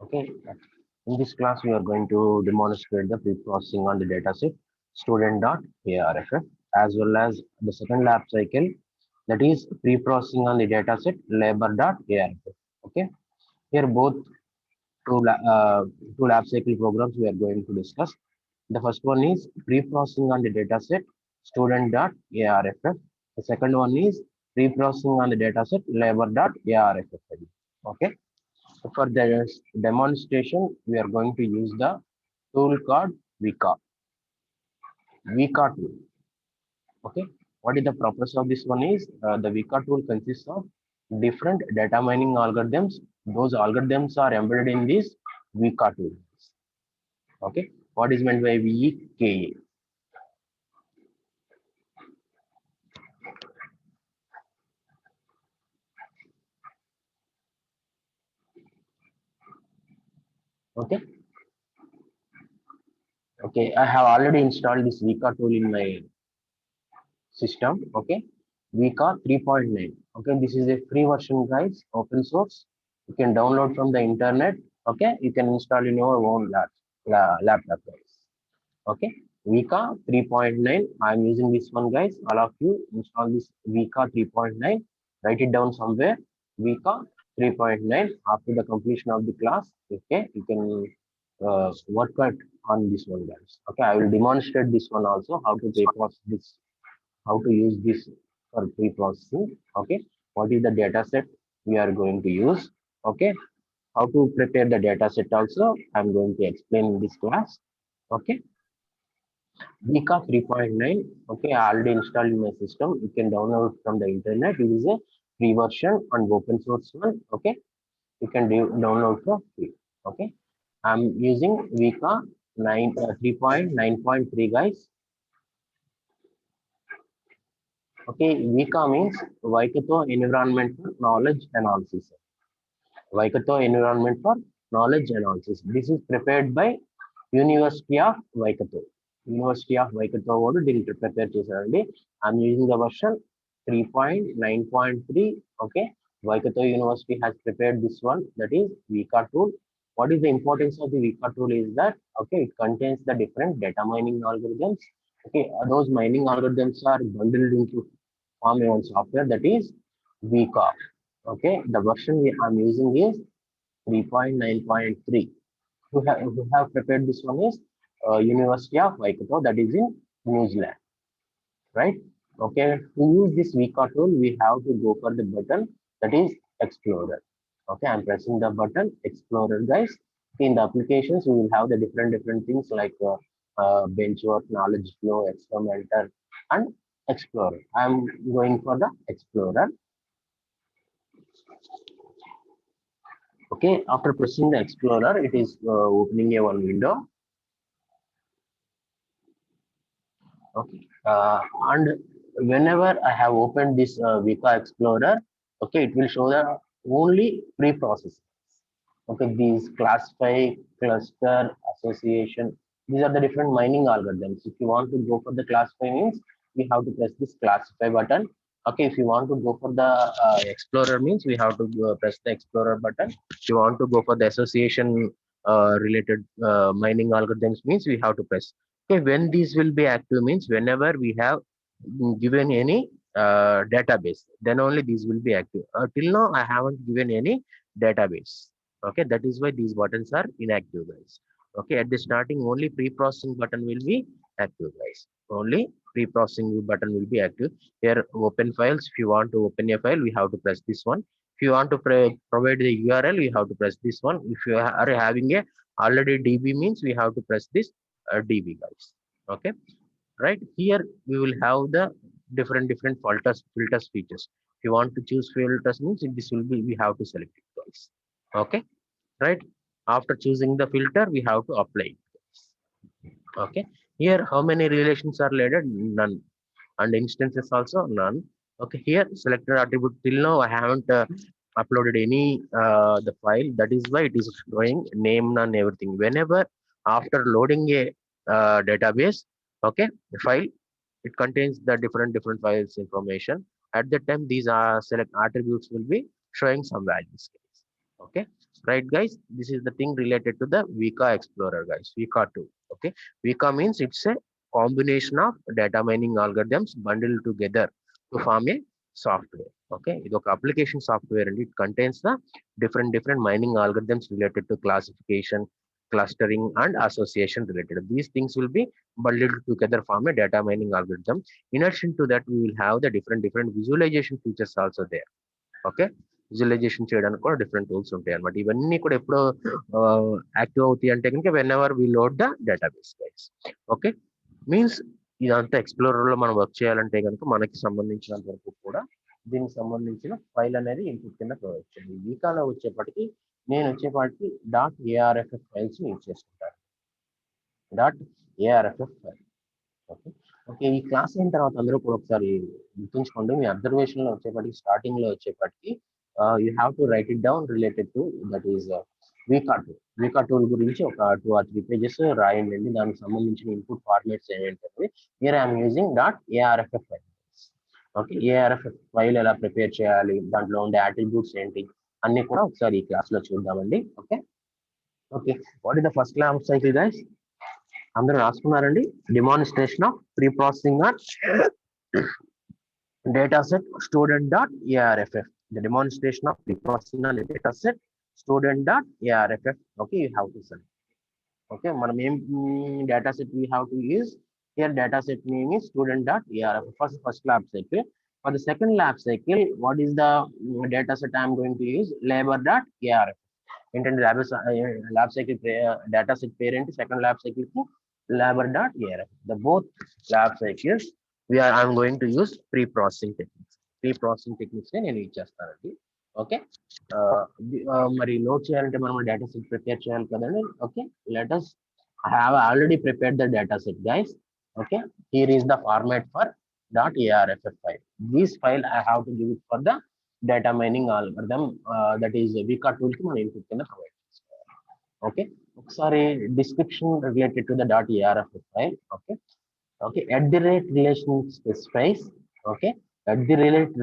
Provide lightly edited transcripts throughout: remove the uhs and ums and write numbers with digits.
Okay, in this class we are going to demonstrate the pre-processing on the dataset student.arff as well as the second lab cycle, that is pre-processing on the dataset labor.arff. Okay, here both two, two lab cycle programs we are going to discuss. The first one is pre-processing on the dataset student.arff. The second one is pre-processing on the dataset labor.arff. Okay. For the demonstration, we are going to use the tool called Vika. Vika tool. Okay. What is the purpose of this one is the Vika tool consists of different data mining algorithms. Those algorithms are embedded in this Vika tool. Okay. What is meant by VKA? Okay. Okay. I have already installed this Vika tool in my system. Okay, Vika 3.9. Okay, this is a free version, guys, open source. You can download from the internet. Okay, you can install in your own laptop, guys. Okay, Vika 3.9. I'm using this one, guys. All of you install this Vika 3.9. Write it down somewhere. Vika 3.9. After the completion of the class, okay, you can work on this one, guys. Okay, I will demonstrate this one also, how to pre-process this, how to use this for pre-processing. Okay, what is the data set we are going to use? Okay, how to prepare the data set also I'm going to explain in this class. Okay, Vika 3.9. Okay, I already installed in my system. You can download from the internet. It is a free version and open source one. Okay, you can download for free. Okay, I'm using Vika 3.9.3, guys. Okay, Vika means Waikato Environment for Knowledge Analysis. Waikato Environment for Knowledge Analysis. This is prepared by University of Waikato. University of Waikato వాడు దీన్ని prepare చేశారండి. I'm using the version 3.9.3. Okay, Waikato University has prepared this one, that is Vika tool. What is the importance of the Vika tool is that, okay, it contains the different data mining algorithms. Okay, those mining algorithms are bundled into form a one software, that is Vika. Okay, the version I'm using is 3.9.3. Who have prepared this one is University of Waikato, that is in New Zealand, right? Okay, to use this Vika tool, we have to go for the button, that is Explorer. Okay, I'm pressing the button Explorer, guys. In the applications, we will have the different things like Benchwork, Knowledge Flow, Experimenter, and Explorer. I'm going for the Explorer. Okay, after pressing the Explorer, it is opening a one window. Okay, and whenever I have opened this Vika Explorer, okay, it will show the only pre-processing. Okay, these classify, cluster, association, these are the different mining algorithms. If you want to go for the classify means, we have to press this classify button. Okay, if you want to go for the explorer means, we have to press the explorer button. If you want to go for the association related mining algorithms means, we have to press. Okay, when these will be active means, whenever we have given any database, then only these will be active. Till now, I haven't given any database. Okay, that is why these buttons are inactive, guys. Okay, at the starting, only pre-processing button will be active, guys. Only pre-processing button will be active. Here, open files. If you want to open a file, we have to press this one. If you want to provide the URL, we have to press this one. If you are having a already DB means, we have to press this DB, guys. Okay, right here we will have the different filters features. If you want to choose filters means, this will be, we have to select it twice. Okay, right, after choosing the filter we have to apply it. Okay, here how many relations are loaded? None. And instances also none. Okay, here selected attribute, till now I haven't uploaded any the file, that is why it is showing name and everything. Whenever after loading a database, okay, the file, it contains the different files information. At that time these are select attributes will be showing some values. Okay, right guys? This is the thing related to the Vika Explorer guys, Vika 2. Okay, Vika means it's a combination of data mining algorithms bundled together to form a software. Okay, ఇది ఒక application software and it contains the different mining algorithms related to classification, clustering and association related. These things will be bundled together form a data mining algorithm. In addition to that, we will have the different visualization features also there. Okay, visualization చేయడానికి కూడా different tools ఉంటాయి అనమాట. ఇవన్నీ కూడా ఎప్పుడు active అవుతాయి అంటే కనుక whenever we load the database guys. Okay, means ఇదంతా ఎక్స్ప్లోరర్ లో మనం వర్క్ చేయాలంటే కనుక మనకి సంబంధించినంత వరకు కూడా దీనికి సంబంధించిన ఫైల్ అనేది ఇన్పుట్ కింద ప్రొవైడ్ చేయండి. వీకాలో వచ్చేప్పటికి నేను వచ్చేపాటికి .arff ఫైల్స్ యూజ్ చేసుకుంటాను. .arff file. ఓకే ఓకే, ఈ క్లాస్ అయిన తర్వాత అందరూ కూడా ఒకసారి గుర్తుంచుకోండి. మీ అబ్జర్వేషన్ లో వచ్చేప్పటికి స్టార్టింగ్ లో వచ్చేప్పటికి you have to write it down related to that is Weka tool గురించి ఒక 2 or 3 pages రాయండి. దానికి సంబంధించిన ఇన్పుట్ ఫార్మాట్స్ ఏంటంటే here I'm using .arff file. Okay, arff file ఎలా ప్రిపేర్ చేయాలి, దాంట్లో ఉండే అట్రిబ్యూట్స్ ఏంటి అన్ని కూడా ఒకసారి ఈ క్లాస్ లో చూద్దామండి. Okay okay, what is the first class cycle guys? అందరూ రాసుకున్నారండి? Demonstration of pre processing on dataset student.arff. The demonstration of pre-processing on the dataset student.arff. Okay, you have to select. Okay, మన main dataset we have to use here. Dataset name is student.arff. First lab cycle. For the second lab cycle, what is the dataset I am going to use? labor.arff. ఏంటంటే lab cycle dataset parent second lab cycle కి labor.arff. The both lab cycles I'm going to use pre-processing techniques. Pre-processing techniques నేను ఇచ్చేస్తానండి. Okay, మరి load చేయాలంటే మనం data set prepare చేయాలి కదండి. Okay, let us have already prepared the data set guys. Okay, here is the format for .arff file. This file I have to give it for the data mining algorithm, that is Vika tool కి మనం input కింద provide చేసుకోవాలి. Okay, ఒకసారి description related to the .arff file. Okay okay, at the rate relation specifies. Okay, at the rate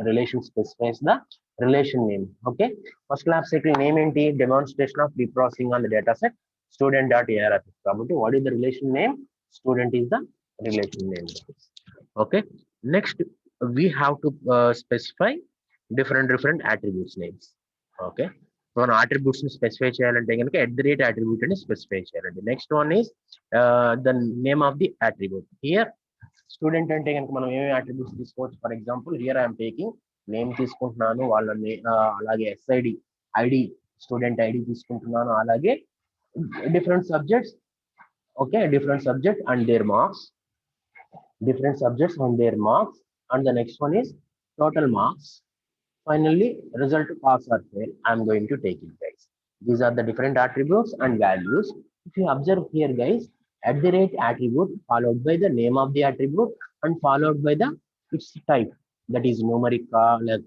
relation specifies the relation name. Okay, first lab cycle name enti demonstration of pre-processing on the dataset student.arff. Kabatti what is the relation name? Student is the relation name. Okay, next we have to specify different attributes names. Okay, మన attributes ని specify చేయాలంటే కనుక @ attribute అని specify చేయాలండి. Next one is the name of the attribute. Here student అంటే కనుక మనం ఏమేమి అట్రిబ్యూట్స్ తీసుకోవచ్చు? For example here I'm taking name తీసుకుంటున్నాను, వాళ్ళని అలాగే SID ఐడి స్టూడెంట్ ఐడి తీసుకుంటున్నాను, అలాగే different subjects. Okay, different subject and their marks, different subjects and their marks, and the next one is total marks. Finally, result pass or fail. I'm going to take it, guys. These are the different attributes and values. If you observe here, guys, @ attribute followed by the name of the attribute and followed by the its type, that is numeric, like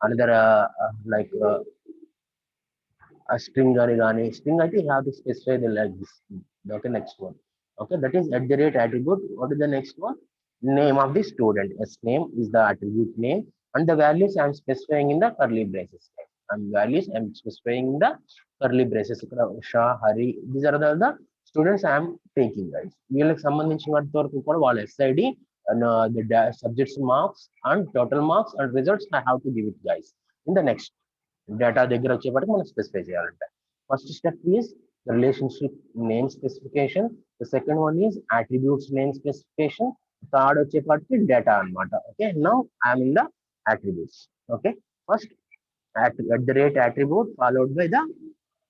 another like a string or a string. I think you have to specify the like this. Okay, next one. Okay, that is @ attribute. What is the next one? Name of the student. S name is the attribute name, and the values I am specifying in the curly braces. And values I am specifying in the curly braces. Usha, Hari, these are the students I am taking, guys. వీళ్ళకి సంబంధించినంత వరకు కూడా వాళ్ళ SID and the subjects marks and total marks and results I have to give it, guys. In the next data దగ్గర వచ్చేప్పటికి మనం specify చేయాలంటే first step is relationship name specification, the second one is attributes name specification, third వచ్చేప్పటికి data అనమాట. Okay, now I'm in the attributes. Okay, first @ attribute followed by the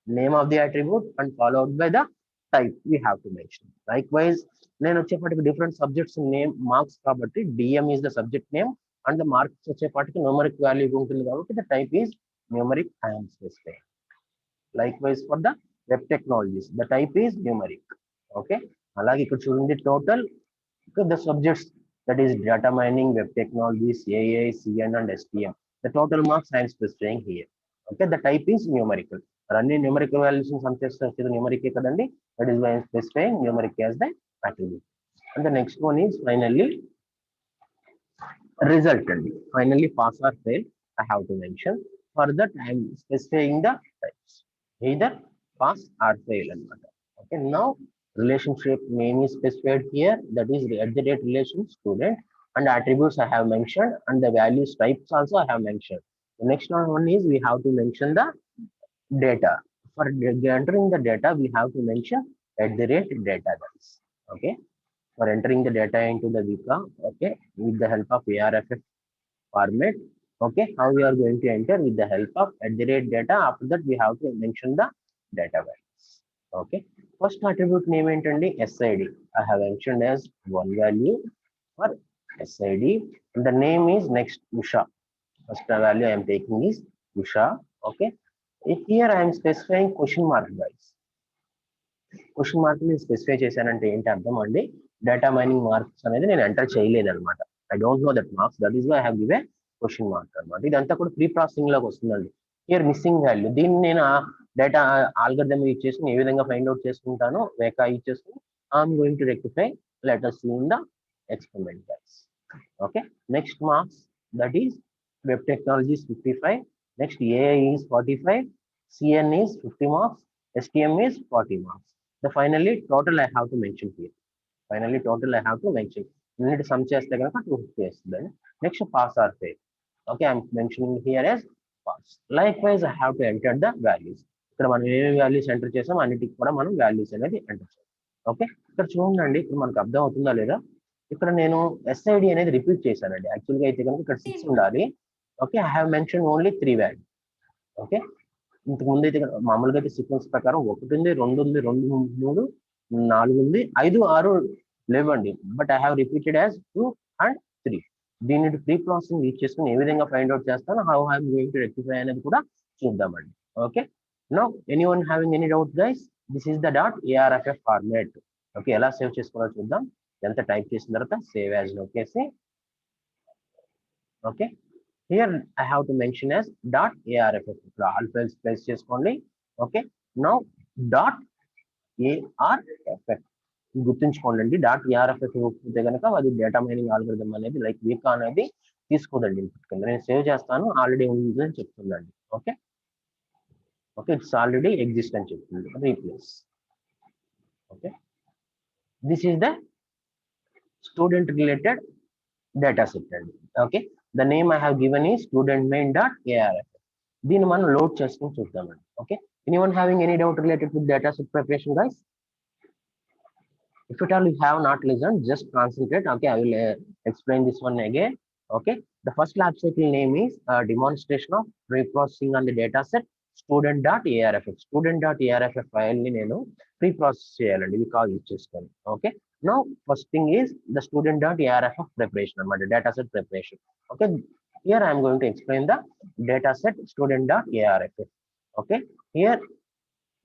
name of the attribute and followed by the type we have to mention. Likewise, నేను వచ్చేప్పటికి different subjects name marks కాబట్టి DM is the subject name and the marks వచ్చేప్పటికి numeric value ఉంటుంది కాబట్టి the type is numeric I am specifying. Likewise for the web technologies, the type is numeric. Okay, అలాగే ఇక్కడ చూడండి total the subjects, that is data mining, web technologies, AI, CN and STM. The total marks I am specifying here. Okay, the type is numerical. అన్ని numerical values sum చేస్తే వచ్చేది numeric కదండి. That is why I am specifying numeric as the attribute. And the next one is finally result. Finally pass or fail I have to mention. For that, I am specifying the types, either pass or fail. Okay, now relationship name is specified here, that is at the rate relation student, and attributes I have mentioned, and the values types also I have mentioned. The next one is we have to mention the data. For entering the data, we have to mention at the rate data, guys. Okay, for entering the data into the Vika, okay, with the help of ARFF format. Okay, how we are going to enter with the help of at the rate data. After that, we have to mention the data values. Okay, first attribute name entandi SID. I have mentioned as one value for SID. And the name is next Usha. First value I am taking is Usha. Okay, here I am specifying question mark, guys. Question mark ని specify చేశానంటే ఏంటి అర్థం అండి, data mining marks అనేది నేను enter చేయలేదు అనమాట. I don't know that marks, that is why I have give a question mark అనమాట. ఇదంతా కూడా ప్రీ ప్రాసెసింగ్ లోకి వస్తుందండి. హియర్ మిస్సింగ్ వాల్యూ, దీన్ని నేను డేటా ఆల్గరిథం యూజ్ చేసుకుని ఏ విధంగా ఫైండ్ అవుట్ చేసుకుంటాను, వేకా యూజ్ చేసుకుని I'm going to rectify, let us see in the experiment, guys. Okay, next marks, that is web technology is 55, next AI is 45, CN is 50 marks, STM is 40 marks. The finally total I have to mention here. Finally total I have to mention. You need to sum cheste ganaka 250 వస్తుంది. Next pass or fail. Okay, I'm mentioning here as pass. Likewise, I have to enter the values. ఇక్కడ మనం ఏమేమి values enter చేసాం అన్నిటికి కూడా మనం values అనేది enter చేయాలి. ఓకే, ఇక్కడ చూడండి, ఇప్పుడు మనకు అర్థం అవుతుందా లేదా. ఇక్కడ నేను SID అనేది రిపీట్ చేశానండి. యాక్చువల్గా అయితే కనుక ఇక్కడ 6 ఉండాలి. Okay, I have mention only 3 value. Okay, ఇంతకు ముందు అయితే మామూలుగా అయితే సీక్వెన్స్ ప్రకారం 1 ఉంది, 2 ఉంది, 2 3 4 ఉంది, 5 6 లేవండి. But I have repeated as 2 and 3. దీన్ని ప్రీ ప్రాసెసింగ్ యూజ్ చేసుకుని ఏ విధంగా ఫైండ్ అవుట్ చేస్తాను, how I'm going to rectify అనేది కూడా చూద్దామండి. Okay, now anyone having any doubt guys, this is the .arff format. Okay, ఎలా సేవ్ చేసుకోవాలో చూద్దాం. ఎంత టైప్ చేసిన తర్వాత సేవ్ యాజ్ నొక్కేసి, okay, here I have to mention as .arff. All files place చేసుకోండి. Okay, now .arff గుర్తుంచుకోండి. .arff అయితే కనుక అది డేటా మైనింగ్ ఆల్గరిథం అనేది లైక్ వీకా అనేది తీసుకోదండి ఇన్పుట్ కింద. నేను సేవ్ చేస్తాను, ఆల్రెడీ ఉంది అని చెప్తుందండి. Okay, okay, it's already exist అని చెప్తుంది. Replace. Okay, this is the student related data set అండి. Okay, the name I have given is student main.arff. దీన్ని మనం లోడ్ చేసుకుని చూద్దామండి. Okay, anyone having any doubt related with data set preparation, guys? If at all you have not listened, just concentrate. Okay, I will explain this one again. Okay, the first lab cycle name is demonstration of pre-processing on the data set student.arff. Student.arff file ni nenu pre-process cheyalandi because use cheskoni. Okay, now first thing is the student.arff preparation and data set preparation. Okay, here I am going to explain the data set student.arff. Okay, here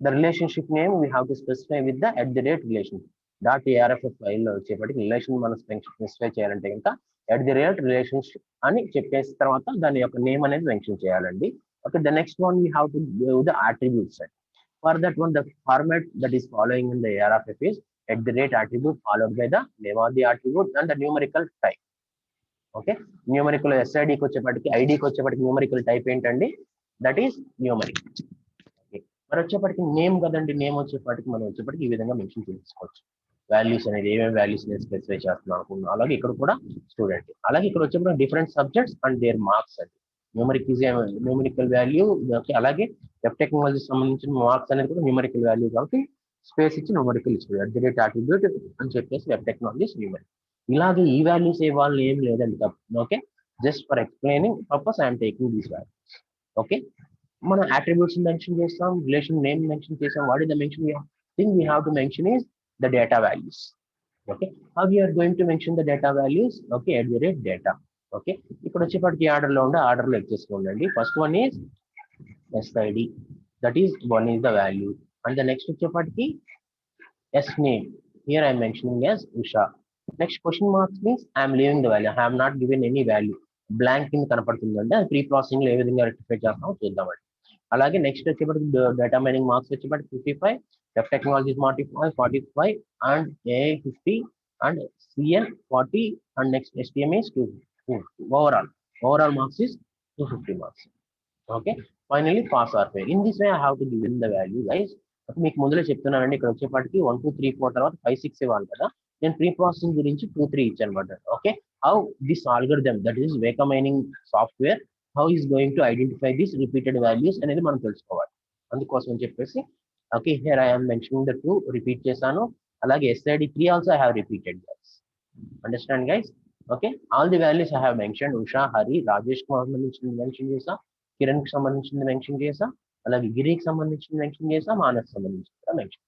the relationship name we have to specify with the @ relation. .arff file లో వచ్చేప్పటికి relation మనం specify చేయాలంటే కనుక @relationship అని చెప్పేసిన తర్వాత దాని యొక్క నేమ్ అనేది మెన్షన్ చేయాలండి. Okay, the next one we have to do the attribute set. For that one, the format that is following in the ARFF is @attribute followed by the name of the attribute and the numerical type. Okay, numerical SIDకి వచ్చేప్పటికి ఐడికి వచ్చేప్పటికి numerical type ఏంటండి, that is numeric. Okay, మరి వచ్చేప్పటికి name కదండి, name వచ్చేప్పటికి మనం వచ్చేప్పటికి ఈ విధంగా మెన్షన్ చేసుకోవచ్చు. వాల్యూస్ అనేది ఏమేమి వాల్యూస్ నేను స్పెసిఫై చేస్తున్నాను అనుకున్నాను. అలాగే ఇక్కడ కూడా స్టూడెంట్, అలాగే ఇక్కడ వచ్చేప్పటికి different subjects and their marks అండి. Numeric is numerical value. Okay, అలాగే వెబ్ టెక్నాలజీ సంబంధించిన మార్క్స్ అనేది కూడా న్యూమరికల్ వాల్యూ కాబట్టి స్పేస్ ఇచ్చి న్యూమరికల్ ఇచ్చాడు. @attribute అని చెప్పేసి వెబ్ టెక్నాలజీస్ న్యూమరిక్. ఇలాగే ఈ వాల్యూస్ ఇవ్వాలని ఏం లేదండి. Okay, just for explaining purpose I'm taking these values. Okay, మనం అట్రిబ్యూట్స్ మెన్షన్ చేస్తాం, రిలేషన్ నేమ్ మెన్షన్ చేస్తాం. What is the mention thing we have to mention is the data values. Okay, how we are going to mention the data values? Okay, @data. Okay, ఇక్కడ వచ్చేప్పటికి order లో ఉండే order లో ఎక్కేసుకోండి. First one is SID, that is one is the value, and the next వచ్చేప్పటికి S name. Here I am mentioning as Usha. Next question marks means I am leaving the value. I have not given any value. Blank కింద కనపడుతుందంటే అది pre processing లో ఏ విధంగా rectify చేస్తామో చూద్దామండి. అలాగే next వచ్చేప్పటికి data mining marks వచ్చేప్పటికి 55, web technologies 45 and AI 50 and CN 40 and next STM is 2. Overall marks is 250 marks. Okay, finally pass or fail. In this way I have to give in the value guys. మీకు ముందులో చెప్తున్నానండి, ఇక్కడ వచ్చేపాటికి 1 2 3 4 తర్వాత 5 6 ఇవ్వాలి కదా. నేను ప్రీ ప్రాసెసింగ్ గురించి 2 3 ఇచ్చాను అనమాట. Okay, how this algorithm that is Weka mining software how is going to identify this repeated values అనేది మనం తెలుసుకోవాలి. అందుకోసం అని చెప్పేసి okay here I am mentioning the 2 repeat చేశాను. అలాగే SID 3 also I have repeated guys. Understand guys? Okay, all the values I have mention. Usha, Hari, Rajesh కు సంబంధించి మెన్షన్ చేసా, కిరణ్ కి సంబంధించింది మెన్షన్ చేసా, అలాగే గిరికి సంబంధించింది మెన్షన్ చేసా, మానస్ సంబంధించింది కూడా mention.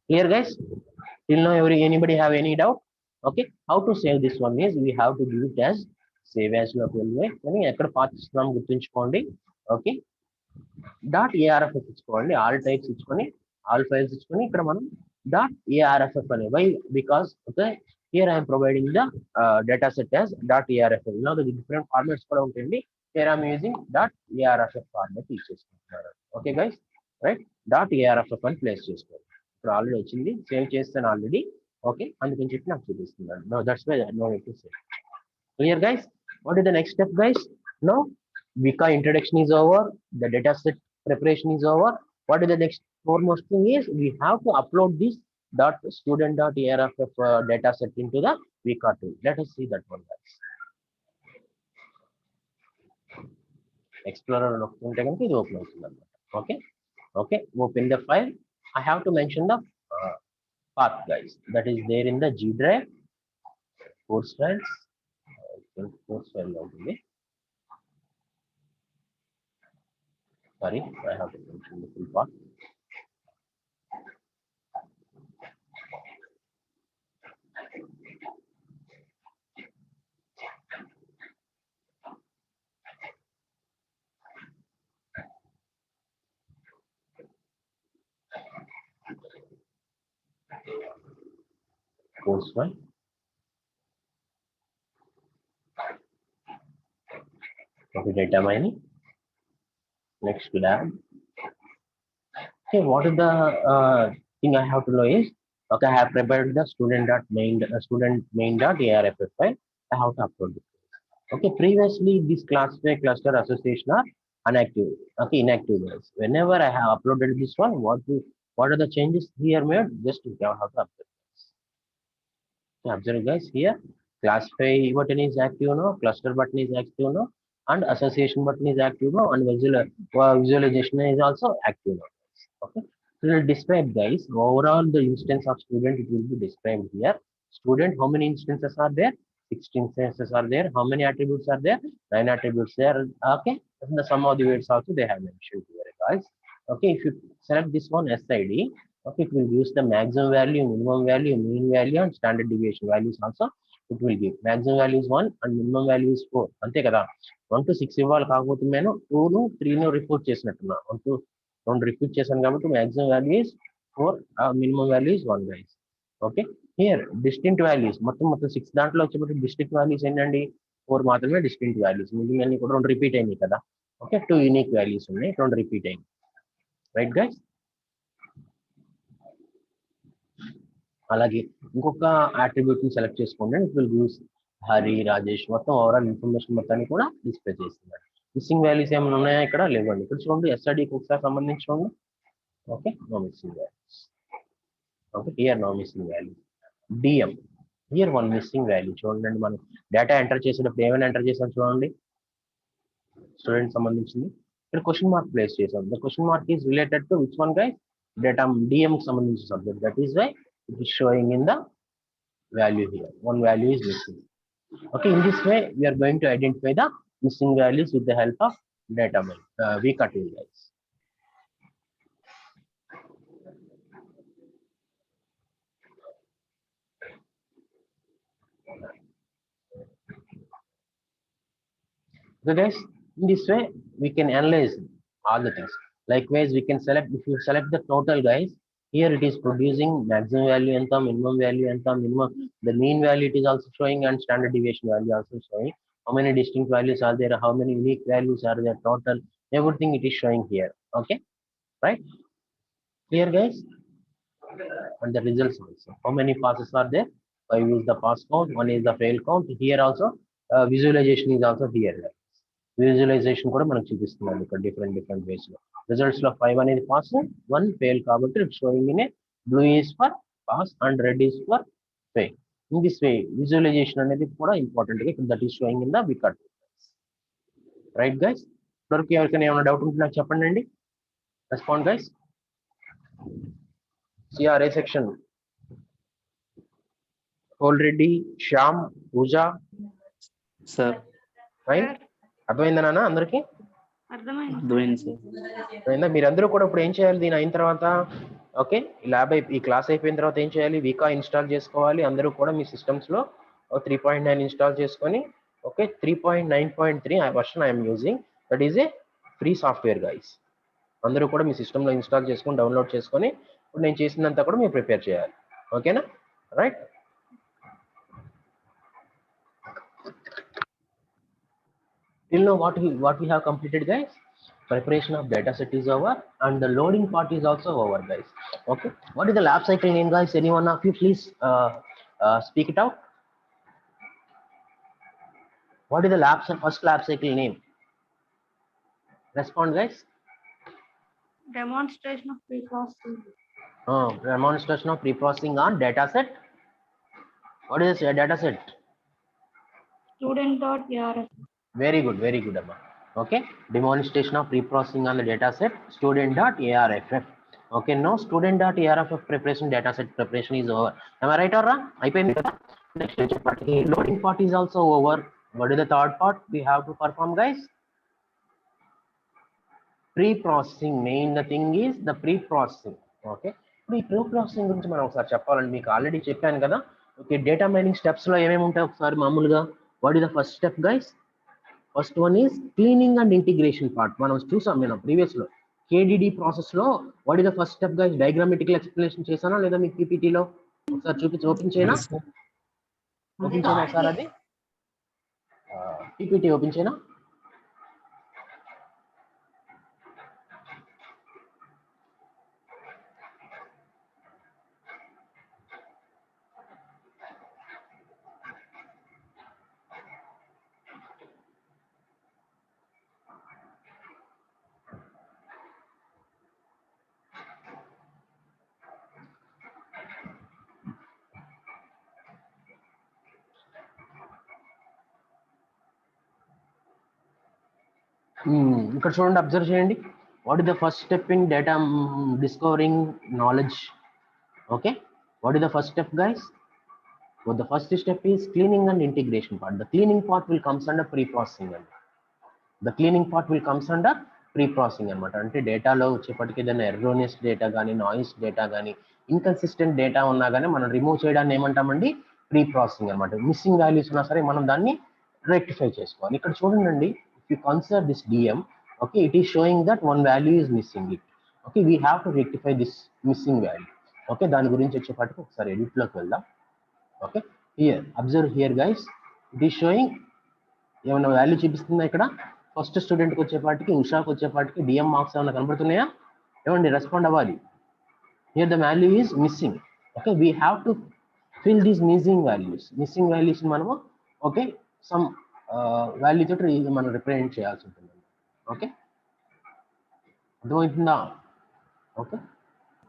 Clear guys? till now anybody have any doubt? Okay, how to save this one is we have to do it as save as లోకి వెళ్ళి కానీ ఎక్కడ పాత్ ఇస్తున్నాం గుర్తుంచుకోండి. ఓకే, డాట్ ఏఆర్ఎఫ్ఎఫ్ ఇచ్చుకోండి, ఆల్ టైప్స్ ఇచ్చుకొని ఆల్ ఫైల్స్ ఇచ్చుకొని ఇక్కడ మనం డాట్ ఏఆర్ఎఫ్ఎఫ్ అనే why because okay here I'm providing the data set as dot ARFF. ఇలా డిఫరెంట్ ఫార్మాట్స్ కూడా ఉంటుంది. Here I'm using dot ARFF format use చేసుకుంటున్నారు. Okay guys, right, dot ARFF అని ప్లేస్ చేసుకోండి. ఇప్పుడు ఆల్రెడీ వచ్చింది, సేవ్ చేస్తాను ఆల్రెడీ. ఓకే, అందుకని చెప్పి నాకు చూపిస్తున్నాను. No that's why no need to save. Clear guys? What is the next step guys? No Vika introduction is over, the data set preparation is over. What is the next foremost thing is we have to upload this dot student dot arff data set into the Vika tool. Let us see that one guys. Explorer ఉంటే కనుక ఇది open అవుతుంది అన్నమాట. Okay okay, open the file. I have to mention the path guys that is there in the G drive course files. Course file లో ఉంటుంది. Sorry, I have to mention the full path. Course file. Okay, data mining. Next lab. Okay, what is the thing I have to know is okay, I have prepared the student main dot arff file. I have to upload it. Okay, previously this classify cluster association are inactive. Okay, inactive guys. Whenever I have uploaded this one, what are the changes here made? Just you have to upload this. So observe guys here, classify button is active now, cluster button is active now, and association button is active now, and visualization is also active now. Okay, so we'll describe guys overall the instance of student. It will be described here. Student, how many instances are there? 16 instances are there. How many attributes are there? 9 attributes there. Okay, and the sum of the weights also they have mentioned here guys. Okay, if you select this one SID, okay, it will use the maximum value, minimum value, mean value, and standard deviation values also. It will give maximum value is 1 and minimum value is 4. అంతే కదా, 1 to 6 ఇవ్వాలి, కాకపోతే నేను 2 ను 3 ను report చేసినట్టున్నా. 1 to 2 repeat చేశాను కాబట్టి maximum value is 4, minimum value is 1 guys. Okay, here distinct values మొత్తం 6 దాంట్లో వచ్చేప్పటి డిస్టింక్ట్ వాల్యూస్ ఏంటండి 4 మాత్రమే డిస్టింక్ట్ వాల్యూస్, మిగిలిన కూడా 2 రిపీట్ అయినాయి కదా. ఓకే, 2 యూనిక్ వాల్యూస్ ఉన్నాయి, 2 రిపీట్ అయినాయి. Right guys? అలాగే ఇంకొక అట్రిబ్యూట్ ని సెలెక్ట్ చేసుకోండి. It will use Hari, Rajesh, మొత్తం ఓవరాల్ ఇన్ఫర్మేషన్ మొత్తాన్ని కూడా డిస్ప్లే చేస్తున్నాడు. మిస్సింగ్ వాల్యూస్ ఏమైనా ఉన్నాయా ఇక్కడ? లేవండి. ఇక్కడ చూడండి SIDకి ఒకసారి సంబంధించి చూడండి. Okay, no missing values. Okay, here no missing value. DM, here one missing value. చూడండి, మనం డేటా ఎంటర్ చేసేటప్పుడు ఏమైనా ఎంటర్ చేసాం చూడండి, స్టూడెంట్ సంబంధించింది. ఇక్కడ క్వశ్చన్ మార్క్ ప్లేస్ చేసాం. The question mark is related to which one guys? Data DM కి సంబంధించిన subject. That is why it is showing in the value here. One value is missing. Okay, in this way we are going to identify the missing values with the help of data mine Vika tool guys. So guys, in this way we can analyze all the things. Likewise, we can select, if you select the total guys, here it is producing maximum value and the minimum value and the minimum, the mean value it is also showing, and standard deviation value also showing. How many distinct values are there? How many unique values are there? Total, everything it is showing here. Okay, right? Clear guys? And the results also. How many passes are there? 5 is the pass count, 1 is the fail count. Here also visualization is also here. Visualization కూడా మనకు చూపిస్తున్నాను ఇక్కడ different ways లో. Results లో 5 అనేది pass, 1 fail కాబట్టి it showing in a blue is for pass and red is for fail. In this way visualization అనేది కూడా ఇంపార్టెంట్ గా that is showing in the వికట్. రైట్ గైస్, ఇప్పటివరకు ఎవరికైనా ఏమైనా డౌట్ ఉంటే నాకు చెప్పండి అండి. Respond guys. CRA section already Shyam, Pooja sir fine. అర్థమైందా నాన్న అందరికి? అర్థమైందా? మీరందరూ కూడా ఇప్పుడు ఏం చేయాలి దీని అయిన తర్వాత? ఓకే, ఈ క్లాస్ అయిపోయిన తర్వాత ఏం చేయాలి? వికా ఇన్స్టాల్ చేసుకోవాలి. అందరూ కూడా మీ సిస్టమ్స్ లో 3.9 ఇన్స్టాల్ చేసుకొని, okay 3.9.3 version I'm using, that is a free software guys. అందరూ కూడా మీ సిస్టంలో ఇన్స్టాల్ చేసుకొని డౌన్లోడ్ చేసుకొని ఇప్పుడు నేను చేసినంత కూడా మీరు ప్రిపేర్ చేయాలి. ఓకేనా? Right. Till now what we have completed guys? Preparation of data set is over and the loading part is also over guys. Okay, what is the lab cycle name guys? Any one of you please speak it out. What is the first lab cycle name? Respond guys. Demonstration of pre-processing. Demonstration of pre-processing on data set. What is a data set? Student.arff. Very good Amma. Okay, demonstration of pre-processing on the data set student.arff. Okay, now student.arff preparation data set preparation is over. Am I right or wrong? Next part, loading part is also over. What is the third part we have to perform guys? Pre-processing. Main the thing is the pre-processing. Okay, pre-processing గురించి మనం ఒకసారి చెప్పాలండి. మీకు already చెప్పాను కదా. Okay, data mining steps లో ఏమేమి ఉంటాయి ఒకసారి మామూలుగా. What is the first step guys? First one is cleaning and integration part. మనం చూసాం నేను ప్రీవియస్ లో కేడిడి ప్రాసెస్ లో. What is the first step guys? Diagrammatical explanation చేశానా లేదా మీకు పీపీటీలో? ఒకసారి ఓపెన్ చేయనా ఒకసారి అది పీపీటీ ఓపెన్ చేయనా? ఇక్కడ చూడండి, అబ్జర్వ్ చేయండి. What is the first step in data discovering knowledge? Okay, what is the first step guys? The first step is cleaning and integration part. The cleaning part will comes under pre-processing. The cleaning part will comes under pre-processing అనమాట. అంటే డేటాలో వచ్చేప్పటికి ఏదైనా ఎర్రోనియస్ data కానీ, noise data కానీ, inconsistent data ఉన్నా కానీ మనం రిమూవ్ చేయడాన్ని ఏమంటామండి? ప్రీ ప్రాసెసింగ్ అనమాట. మిస్సింగ్ వాల్యూస్ ఉన్నా సరే మనం దాన్ని రెక్టిఫై చేసుకోవాలి. ఇక్కడ చూడండి, if you consider this DM, okay, it is showing that one value is missing it. Okay, we have to rectify this missing value. Okay, దాని గురించి వచ్చేప్పటికి ఒకసారి ఎడిట్ లోకి వెళ్దాం. Okay, here observe here guys, it is sowing ఏమైనా value చూపిస్తుందా ఇక్కడ? First స్టూడెంట్కి వచ్చేపాటికి, ఉషాకి వచ్చేపాటికి డిఎం మార్క్స్ ఏమైనా కనబడుతున్నాయా? ఏమండి రెస్పాండ్ అవ్వాలి. Here the value is missing. Okay, we have to fill these missing values మనము ఓకే సమ్ వాల్యూ తోటి మనం రిప్రజెంట్ చేయాల్సి ఉంటుంది. ఓకే, అర్థమవుతుందా? ఓకే,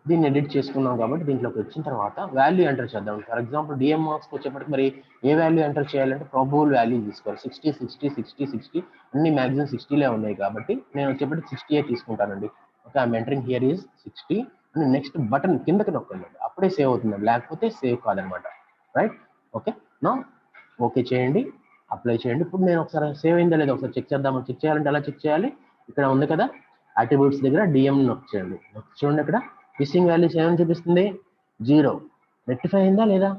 దీన్ని ఎడిట్ చేసుకున్నాం కాబట్టి దీంట్లోకి వచ్చిన తర్వాత వాల్యూ ఎంటర్ చేద్దాం. ఫర్ ఎగ్జాంపుల్ డిఎం మార్క్స్కి వచ్చేప్పటికి మరి ఏ వాల్యూ ఎంటర్ చేయాలంటే ప్రాబబుల్ వాల్యూ తీసుకోవాలి. 60 60 60 60 అన్ని మ్యాక్సిమం 60లే ఉన్నాయి కాబట్టి నేను వచ్చేప్పటికి 60 తీసుకుంటానండి. Okay, I'm entering here is 60 and next button కిందకి నొక్కండి, అప్పుడే సేవ్ అవుతుంది, లేకపోతే సేవ్ కాదనమాట. రైట్. ఓకే, నా ఓకే చేయండి, అప్లై చేయండి. ఇప్పుడు నేను ఒకసారి సేవ్ అయిందా లేదా ఒకసారి చెక్ చేద్దామని. చెక్ చేయాలంటే ఎలా చెక్ చేయాలి? ఇక్కడ ఉంది కదా అట్రిబ్యూట్స్ దగ్గర డిఎం నొక్ చేయండి. చూడండి ఇక్కడ మిస్సింగ్ వాల్యూస్ ఏమని చూపిస్తుంది? 0. రెక్టిఫై అయిందా లేదా?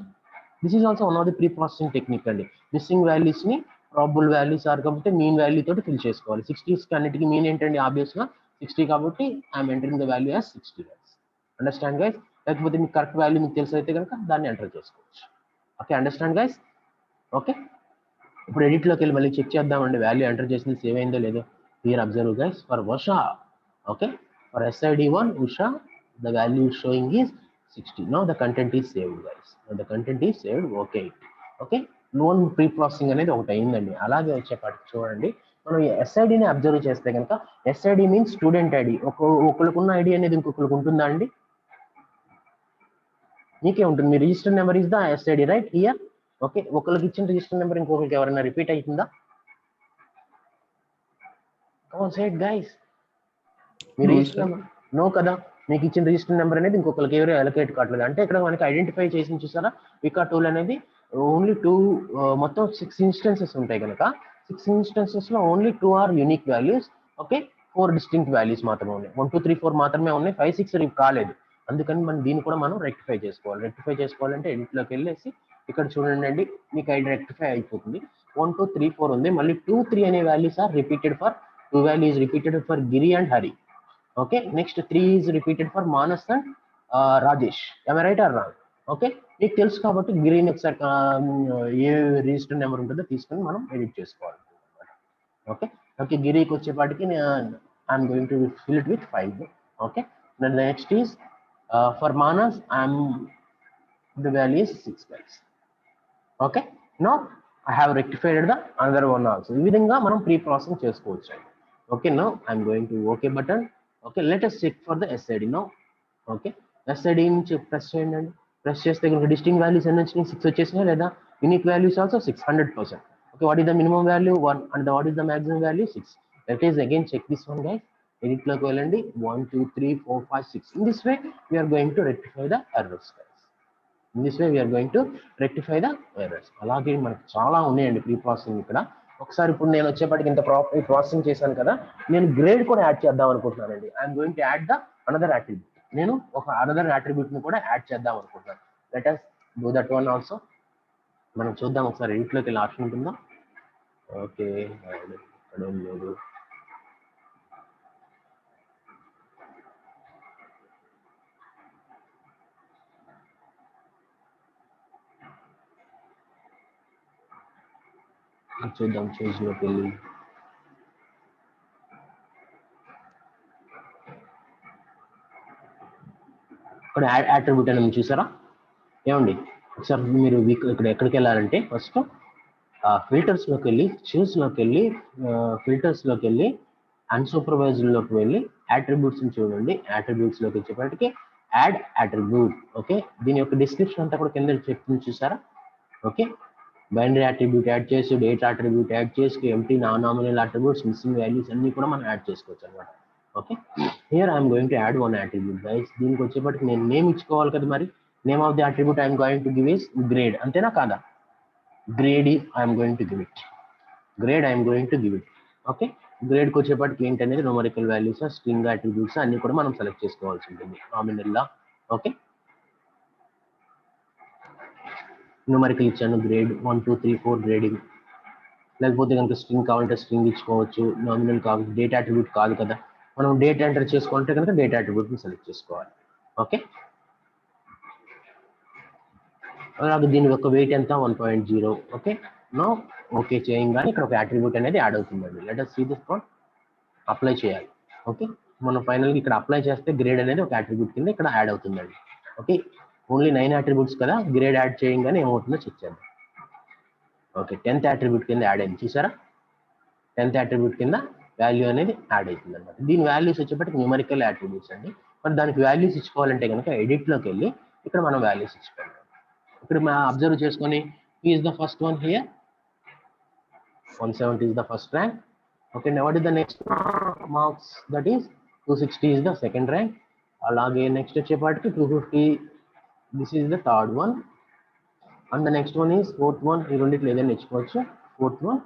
This is also one of the pre processing technique అండి. మిస్సింగ్ వాల్యూస్ ని ప్రాబబుల్ వాల్యూస్ ఆర్ కాబట్టి మీన్ వాల్యూ తోటి ఫిల్ చేసుకోవాలి. 60s అన్నిటికీ మీన్ ఏంటండి? ఆబ్వియస్ గా 60 కాబట్టి I'm entering the value as 60 guys. Understand guys? లేకపోతే మీకు కరెక్ట్ వాల్యూ మీకు తెలిసి అయితే కనుక దాన్ని ఎంటర్ చేసుకోవచ్చు. Okay, understand guys? ఓకే, ఇప్పుడు ఎడిట్ లోకి వెళ్ళి మళ్ళీ చెక్ చేద్దామండి వాల్యూ ఎంటర్ చేసింది సేవ్ అయిందో లేదో. Here observe guys, for Usha, okay, for SID1 Usha the value showing is 60. Now the content is saved guys. Now the content is saved. Okay, okay, loan pre processing అనేది ఒకటి అయిందండి. అలాగే వచ్చేపాటికి చూడండి, మనం ఎస్ఐడిని అబ్జర్వ్ చేస్తే కనుక ఎస్ఐడి మీన్స్ స్టూడెంట్ ఐడి. ఒకరికి ఉన్న ఐడి అనేది ఇంకొకరికి ఉంటుందా అండి? మీకే ఉంటుంది. మీ register number is the SID right here. Okay, ఒకరికి ఇచ్చిన రిజిస్టర్ నెంబర్ ఇంకొకరికి ఎవరైనా రిపీట్ అవుతుందా? సైడ్ గైస్, మీ No, register sir. Number no కదా. మీకు ఇచ్చిన రిజిస్టర్ నెంబర్ అనేది ఇంకొకరికి ఎవరు అలొకేట్ కావట్లేదు. అంటే ఇక్కడ మనకి ఐడెంటిఫై చేసి చూసారా, వికా టూల్ అనేది ఓన్లీ మొత్తం 6 ఇన్స్టెన్సెస్ ఉంటాయి కనుక 6 ఇన్స్టెన్సెస్ లో only 2 are unique values. Okay, 4 distinct values మాత్రమే ఉన్నాయి. 1 2 3 4 మాత్రమే ఉన్నాయి, 5 6 కాలేదు. అందుకని మనం దీన్ని కూడా మనం రెక్టిఫై చేసుకోవాలి. రెక్టిఫై చేసుకోవాలంటే ఎడిట్లోకి వెళ్ళేసి ఇక్కడ చూడండి అండి, మీకు ఐడి రెక్టిఫై అయిపోతుంది. 1 2 3 4 ఉంది, మళ్ళీ 2 3 అనే values are repeated for 2 values repeated for Giri and Hari. Okay, next 3 is repeated for Manas and Rajesh. Am I right or wrong? Okay, మీకు తెలుసు కాబట్టి గ్రీన్ ఒకసారి ఏ రిజిస్టర్ నెంబర్ ఉంటుందో తీసుకొని మనం ఎడిట్ చేసుకోవాలి. ఓకే ఓకే, గిరికి వచ్చేపాటికి I'm going to fill it with 5. Okay, next is for Manas the value is 6 guys. Okay, now I have rectified the another one also. ఈ విధంగా మనం ప్రీ ప్రాసెసింగ్ చేసుకోవచ్చు. Okay, now I'm going to OK button. Okay, let us check for the SID now. Okay, SID నుంచి press చేయండి అండి. Press చేస్తే కనుక distinct values ఎన్ని వచ్చినాయి? 6 వచ్చేసినాయి లేదా? Unique values also 6, 100%. Okay, what is the minimum value? 1 and what is the maximum value? 6. Let us again check this one guys. Edit లోకి వెళ్ళండి. 1 2 3 4 5 6. In this way we are going to rectify the errors guys. In this way we are going to rectify the errors. అలాగే మనకు చాలా ఉన్నాయండి pre processing ఇక్కడ. ఒకసారి ఇప్పుడు నేను వచ్చేప్పటికి ఇంత ప్రాసెసింగ్ చేశాను కదా, నేను గ్రేడ్ కూడా యాడ్ చేద్దాం అనుకుంటున్నానండి. I'm going to add the another attribute. నేను ఒక అనదర్ అట్రిబ్యూట్ ని కూడా యాడ్ చేద్దాం అనుకుంటున్నాను. Let us do that one also. మనం చూద్దాం ఒకసారి ఎడిట్లోకి వెళ్ళి ఆప్షన్ ఉంటుందా. ఓకే, అదేం లేదు. చూద్దాం చేజ్లోకి వెళ్ళి. ఇక్కడ యాడ్ అట్రిబ్యూట్ అని చూసారా ఏమండి? ఒకసారి మీరు ఇక్కడ ఎక్కడికి వెళ్ళాలంటే ఫస్ట్ ఫిల్టర్స్లోకి వెళ్ళి, చూస్లోకి వెళ్ళి, ఫిల్టర్స్లోకి వెళ్ళి, అన్సూపర్వైజ్డ్లోకి వెళ్ళి అట్రిబ్యూట్స్ని చూడండి. అట్రిబ్యూట్స్లోకి వచ్చేప్పటికి యాడ్ అట్రిబ్యూట్. ఓకే, దీని యొక్క డిస్క్రిప్షన్ అంతా కూడా కింద చెప్తుంది చూసారా. ఓకే, బైనరీ అట్రిబ్యూట్ యాడ్ చేసి, డేట్ అట్రిబ్యూట్ యాడ్ చేసి, empty non nominal attributes, missing values అన్ని కూడా మనం యాడ్ చేసుకోవచ్చు అనమాట. Okay, here I'm going to add one attribute guys. దీనికి వచ్చేప్పటికి నేను నేమ్ ఇచ్చుకోవాలి కదా. మరి name of the attribute I'm going to give is grade. అంతేనా కాదా? Grade I'm going to give it. Grade I'm going to give it. Okay, గ్రేడ్కి వచ్చేప్పటికి ఏంటనేది న్యూమరికల్ వాల్యూస్, స్ట్రింగ్ అట్రిబ్యూట్స్ అన్ని కూడా మనం సెలెక్ట్ చేసుకోవాల్సి ఉంటుంది నామినల్లా. ఓకే, న్యూమరికల్ ఇచ్చాను గ్రేడ్ 1 2 3 4 గ్రేడింగ్. లేకపోతే కనుక స్ట్రింగ్ కావాలంటే స్ట్రింగ్ ఇచ్చుకోవచ్చు. నామినల్ కావాలి, డేటా అట్రిబ్యూట్ కాదు కదా, మనం డేటా ఎంటర్ చేసుకోవాలంటే కనుక డేటా అట్రిబ్యూట్ని సెలెక్ట్ చేసుకోవాలి. ఓకే, అలాగే దీని యొక్క వెయిట్ ఎంత? 1.0. ఓకే, నో ఓకే చేయగానే ఇక్కడ ఒక అట్రిబ్యూట్ అనేది యాడ్ అవుతుందండి. Let us see this one. Apply చేయాలి. ఓకే, మనం ఫైనల్గా ఇక్కడ అప్లై చేస్తే గ్రేడ్ అనేది ఒక అట్రిబ్యూట్ కింద ఇక్కడ యాడ్ అవుతుందండి. ఓకే, ఓన్లీ 9 అట్రిబ్యూట్స్ కదా, గ్రేడ్ యాడ్ చేయగానే ఏమవుతుందో చెక్ చేద్దాం. ఓకే, 10th అట్రిబ్యూట్ కింద యాడ్ అయింది చూసారా. 10th అట్రిబ్యూట్ కింద వాల్యూ అనేది యాడ్ అవుతుంది అనమాట. దీని వాల్యూస్ వచ్చేప్పటికి న్యూమరికల్ అట్రిబ్యూట్స్ అండి. మరి దానికి వాల్యూస్ ఇచ్చుకోవాలంటే కనుక ఎడిట్లోకి వెళ్ళి ఇక్కడ మనం వాల్యూస్ ఇచ్చుకోవాలి. ఇక్కడ మనం అబ్జర్వ్ చేసుకొని is the first one here 170 is the first rank. Okay, now what is the next marks? That is 260 is the second rank. అలాగే నెక్స్ట్ వచ్చేపాటికి 250, this is the third one, and the next one is fourth one. ఈ రెండిట్లో ఏదైనా ఇచ్చుకోవచ్చు. fourth one,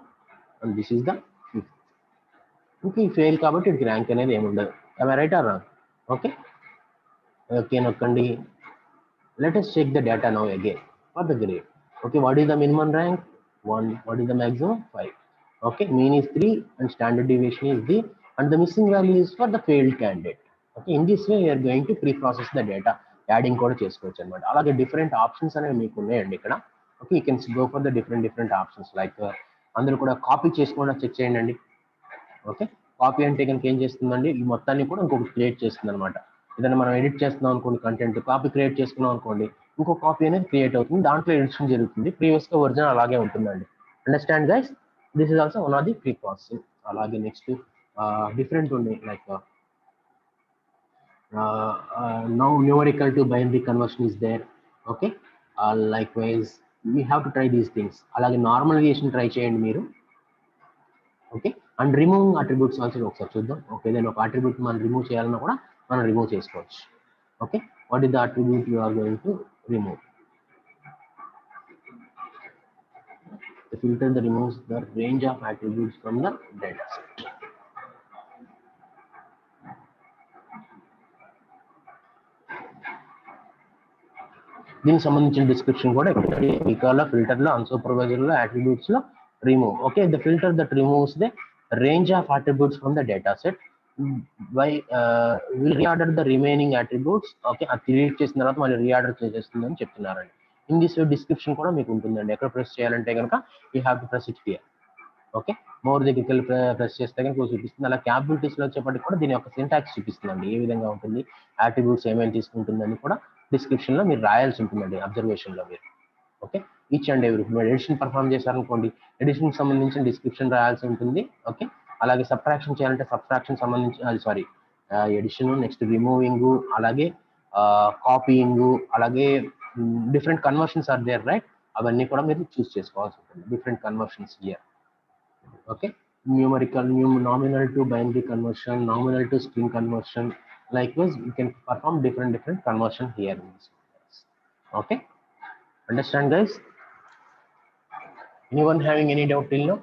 and this is the fifth. Okay, fail కాబట్టి ఇది rank అనేది ఏమి ఉండదు. am I right or wrong? Okay okay, నొక్కండి. let us check the data now again for the grade. Okay, what is the minimum rank? 1. What is the maximum? 5. Okay, mean is 3 and standard deviation is the, and the missing value is for the failed candidate. Okay, in this way you are going to pre-process the data. Adding కూడా చేసుకోవచ్చు అన్నమాట. అలాగే different options అనేవి మీకు ఉన్నాయండి ఇక్కడ. Okay, you can go for the different options. Like అందరూ కూడా కాపీ చేసుకోవడం చెక్ చేయండి. ఓకే, కాపీ అంటే కనుక ఏం చేస్తుందండి, ఈ మొత్తాన్ని కూడా ఇంకొకటి క్రియేట్ చేస్తుంది అనమాట. ఏదైనా మనం ఎడిట్ చేస్తున్నాం అనుకోండి, కంటెంట్ కాపీ క్రియేట్ చేసుకున్నాం అనుకోండి, ఇంకో కాపీ అనేది క్రియేట్ అవుతుంది, దాంట్లో ఎడిషన్ జరుగుతుంది. ప్రీవియస్ గా ఒరిజినల్ అలాగే ఉంటుందండి. Understand guys, this is also one of the pre processing అలాగే నెక్స్ట్ డిఫరెంట్ ఉన్నాయి like now numerical to binary conversion is there. Okay, likewise we have to try these things. అలాగే normalisation try చేయండి మీరు. Okay, and removing attributes also ఒకసారి చూద్దాం. Okay, ఏదైనా ఒక attribute మనం రిమూవ్ చేయాలన్నా కూడా మనం రిమూవ్ చేసుకోవచ్చు. Okay, what is the attribute you are going to remove? The filter that removes the range of attributes from the data set. దీనికి సంబంధించిన డిస్క్రిప్షన్ కూడా ఇక్కడ వికాలో ఫిల్టర్లో అన్సూపర్వైజర్లో అట్రిబ్యూట్స్లో remove. Okay, the filter that removes the range of attributes from the data set by will reorder the remaining attributes. Okay, అది create చేసిన తర్వాత మళ్ళీ రీఆర్డర్ చేస్తుందని చెప్తున్నారండి. ఇన్ దిస్ డిస్క్రిప్షన్ కూడా మీకు ఉంటుందండి. ఎక్కడ ప్రెస్ చేయాలంటే కనుక you have to press it here. Okay, more దగ్గరికి వెళ్ళి ప్రెస్ చేస్తే కనుక చూపిస్తుంది. అలా క్యాపబిలిటీస్లో వచ్చేప్పటికి కూడా దీని యొక్క సింటాక్స్ చూపిస్తుందండి, ఏ విధంగా ఉంటుంది, అట్రిబ్యూట్స్ ఏమేమి తీసుకుంటుందని కూడా డిస్క్రిప్షన్లో మీరు రాయాల్సి ఉంటుందండి, అబ్జర్వేషన్లో మీరు. ఓకే, ఈచ్ అండ్ ఎవ్రీ మీరు ఎడిషన్ పర్ఫామ్ చేశారనుకోండి, ఎడిషన్కి సంబంధించిన డిస్క్రిప్షన్ రాయాల్సి ఉంటుంది. ఓకే, అలాగే సబ్ట్రాక్షన్ చేయాలంటే సబ్ట్రాక్షన్ సంబంధించి ఎడిషన్, నెక్స్ట్ రిమూవింగ్, అలాగే కాపీయింగ్, అలాగే different conversions are there right, అవన్నీ కూడా మీరు చూస్ చేసుకోవాల్సి ఉంటుంది. Different conversions here. Okay, numerical, nominal to binary conversion, nominal to string conversion. Likewise, you can perform different conversion here in this. Okay, understand guys? Anyone having any doubt till now?